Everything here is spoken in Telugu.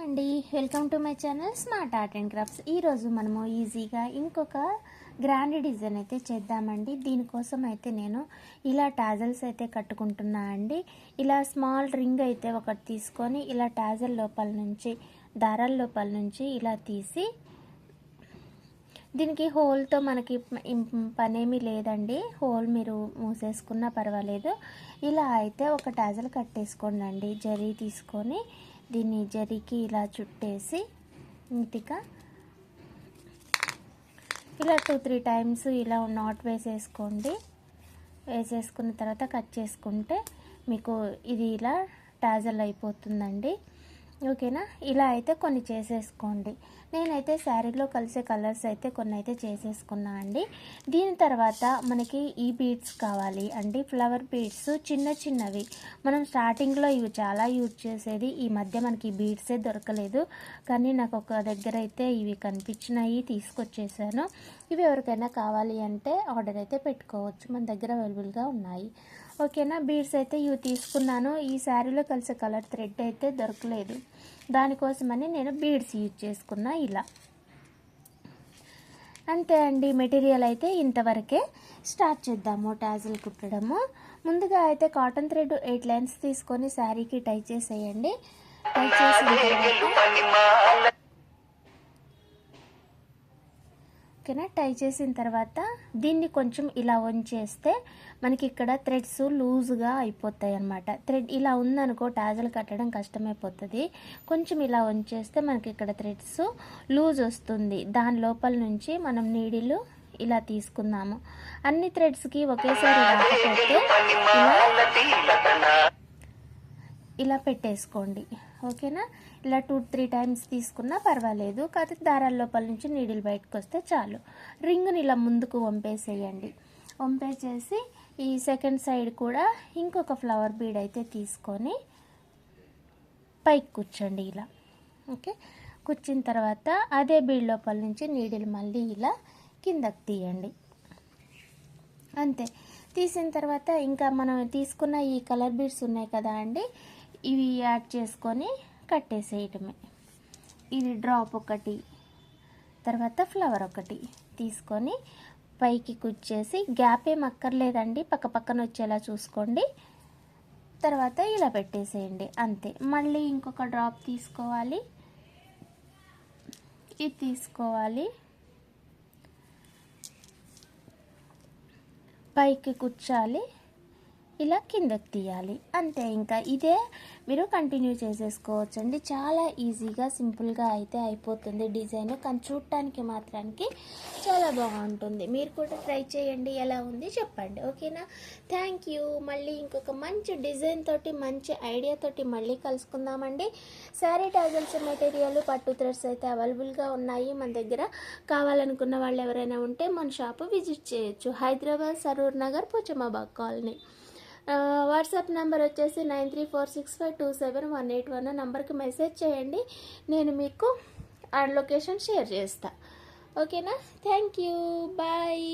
అండి, welcome to my channel smart art and crafts. ఈరోజు మనము ఈజీగా ఇంకొక గ్రాండ్ డిజైన్ అయితే చేద్దామండి. దీనికోసం అయితే నేను ఇలా టాజల్స్ అయితే కట్టుకుంటున్నా అండి. ఇలా స్మాల్ రింగ్ అయితే ఒకటి తీసుకొని ఇలా టాజల్ లోపల నుంచి దారాల లోపల నుంచి ఇలా తీసి దీనికి హోల్తో మనకి పనేమీ లేదండి. హోల్ మీరు మూసేసుకున్నా పర్వాలేదు. ఇలా అయితే ఒక టాజల్ కట్టేసుకోండి. జరీ తీసుకొని దీన్ని జరీకి ఇలా చుట్టేసి నీట్గా ఇలా 2-3 టైమ్స్ ఇలా నాట్ వేసేసుకోండి. వేసేసుకున్న తర్వాత కట్ చేసుకుంటే మీకు ఇది ఇలా టాజల్ అయిపోతుందండి. ఓకేనా? ఇలా అయితే కొన్ని చేసేసుకోండి. నేనైతే శారీలో కలిసే కలర్స్ అయితే కొన్ని అయితే చేసేసుకున్నా అండి. దీని తర్వాత మనకి ఈ బీడ్స్ కావాలి అండి. ఫ్లవర్ బీడ్స్ చిన్న చిన్నవి మనం స్టార్టింగ్లో ఇవి చాలా యూజ్ చేసేది. ఈ మధ్య మనకి బీడ్సే దొరకలేదు, కానీ నాకు ఒక దగ్గర అయితే ఇవి కనిపించినాయి, తీసుకొచ్చేసాను. ఇవి ఎవరికైనా కావాలి అంటే ఆర్డర్ అయితే పెట్టుకోవచ్చు, మన దగ్గర అవైలబుల్గా ఉన్నాయి. ఓకేనా? బీడ్స్ అయితే ఇవి తీసుకున్నాను. ఈ శారీలో కలిసే కలర్ థ్రెడ్ అయితే దొరకలేదు, దానికోసమని నేను బీడ్స్ యూజ్ చేసుకున్నా. ఇలా అంతే అండి. మెటీరియల్ అయితే ఇంతవరకే. స్టార్ట్ చేద్దాము టాజిల్ కుట్టడము. ముందుగా అయితే కాటన్ థ్రెడ్ 8 లైన్స్ తీసుకొని శారీకి టై చేసేయండి. టై చేసిన తర్వాత ఓకేనా, టై చేసిన తర్వాత దీన్ని కొంచెం ఇలా వంచేస్తే మనకి ఇక్కడ థ్రెడ్స్ లూజ్గా అయిపోతాయి అన్నమాట. థ్రెడ్ ఇలా ఉందనుకో టాజల్ కట్టడం కష్టమైపోతుంది. కొంచెం ఇలా వంచేస్తే మనకి ఇక్కడ థ్రెడ్స్ లూజ్ వస్తుంది. దాని లోపల నుంచి మనం నీడిలు ఇలా తీసుకుందాము. అన్ని థ్రెడ్స్కి ఒకేసారి రాకపోతే ఇలా పెట్టేసుకోండి. ఓకేనా? ఇలా 2-3 టైమ్స్ తీసుకున్నా పర్వాలేదు, కాకపోతే దారాల లోపల నుంచి నీడిల్ బయటకు వస్తే చాలు. రింగ్ని ఇలా ముందుకు వంపేసేయండి. వంపేసేసి ఈ సెకండ్ సైడ్ కూడా ఇంకొక ఫ్లవర్ బీడ్ అయితే తీసుకొని పైకి కూర్చోండి ఇలా. ఓకే, కూర్చిన తర్వాత అదే బీడ్ లోపల నుంచి నీడిల్ మళ్ళీ ఇలా కిందకి తీయండి. అంతే. తీసిన తర్వాత ఇంకా మనం తీసుకున్న ఈ కలర్ బీడ్స్ ఉన్నాయి కదా అండి, ఇవి యాడ్ చేసుకొని కట్టేసేయటమే. ఇది డ్రాప్ ఒకటి, తర్వాత ఫ్లవర్ ఒకటి తీసుకొని పైకి కుచ్చేసి గ్యాప్ ఏం అక్కర్లేదండి, పక్క పక్కన వచ్చేలా చూసుకోండి. తర్వాత ఇలా పెట్టేసేయండి. అంతే. మళ్ళీ ఇంకొక డ్రాప్ తీసుకోవాలి, ఇది తీసుకోవాలి, పైకి కుచ్చాలి, ఇలా కిందకి తీయాలి. అంతే. ఇంకా ఇదే మీరు కంటిన్యూ చేసేసుకోవచ్చండి. చాలా ఈజీగా సింపుల్గా అయితే అయిపోతుంది డిజైన్, కానీ చూడటానికి మాత్రానికి చాలా బాగుంటుంది. మీరు కూడా ట్రై చేయండి, ఎలా ఉంది చెప్పండి. ఓకేనా? Thank you. మళ్ళీ ఇంకొక మంచి డిజైన్ తోటి మంచి ఐడియా తోటి మళ్ళీ కలుసుకుందామండి. శారీ టాజల్స్ మెటీరియల్ పట్టు థ్రెడ్స్ అయితే అవైలబుల్గా ఉన్నాయి మన దగ్గర. కావాలనుకున్న వాళ్ళు ఎవరైనా ఉంటే మన షాపు విజిట్ చేయొచ్చు. Hyderabad Saroornagar Pochammabagh colony. WhatsApp number వచ్చేసి 9346527181 నెంబర్కి మెసేజ్ చేయండి, నేను మీకు ఆ లొకేషన్ షేర్ చేస్తాను. ఓకేనా? Thank you. బాయ్.